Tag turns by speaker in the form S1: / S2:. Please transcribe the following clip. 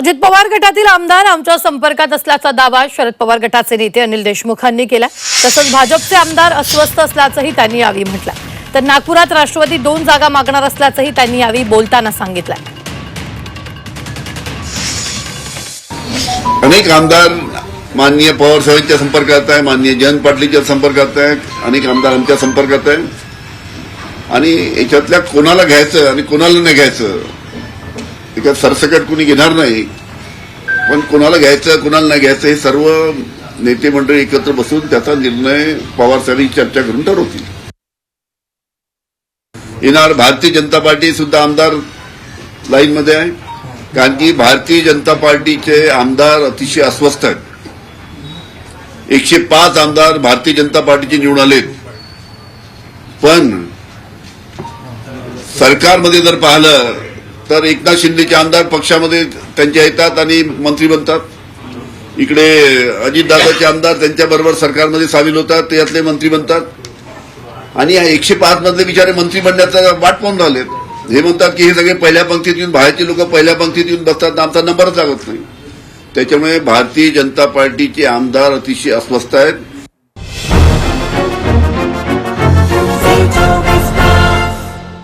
S1: अजित पवार गटातील आमदार आमच्या संपर्कात असल्याचा दावा शरद पवार गटाचे नेते अनिल देशमुखांनी केला। तसंच भाजपचे आमदार अस्वस्थ असल्याचंही त्यांनी यावेळी म्हटलं। तर नागपुरात राष्ट्रवादी 2 जागा मागणार असल्याचंही त्यांनी यावेळी बोलताना सांगितलं।
S2: अनेक आमदार माननीय पवार साहेबांच्या संपर्कात आहे, माननीय जयंत पाटलींच्या संपर्कात आहे, अनेक आमदार आमच्या संपर्कात आहे आणि याच्यातल्या कोणाला घ्यायचं आणि कोणाला नाही घ्यायचं त्याच्यात सरसकट कुणी घेणार नाही, पण कोणाला घ्यायचं कोणाला नाही घ्यायचं हे सर्व नेते मंडळी एकत्र बसून त्याचा निर्णय पवार साहेबांनी चर्चा करून ठरवतील। येणार भारतीय जनता पार्टी सुद्धा आमदार लाईनमध्ये आहे, कारण की भारतीय जनता पार्टीचे आमदार अतिशय अस्वस्थ आहेत। 105 आमदार भारतीय जनता पार्टीचे निवडून आलेत, पण सरकारमध्ये जर पाहिलं तर एकनाथ शिंदेचे आमदार पक्षामध्ये त्यांच्या येतात आणि मंत्री बनतात। इकडे अजितदादाचे आमदार त्यांच्याबरोबर सरकारमध्ये सामील होतात, त्यातले मंत्री बनतात आणि या 105 मधले बिचारे मंत्री बनण्याचा वाट पाहून राहिलेत। हे म्हणतात की हे सगळे पहिल्या पंक्तीत येऊन बाहेरचे लोक पहिल्या पंक्तीत येऊन बसतात, आमचा नंबरच लागत नाही। त्याच्यामुळे भारतीय जनता पार्टीचे आमदार अतिशय अस्वस्थ आहेत।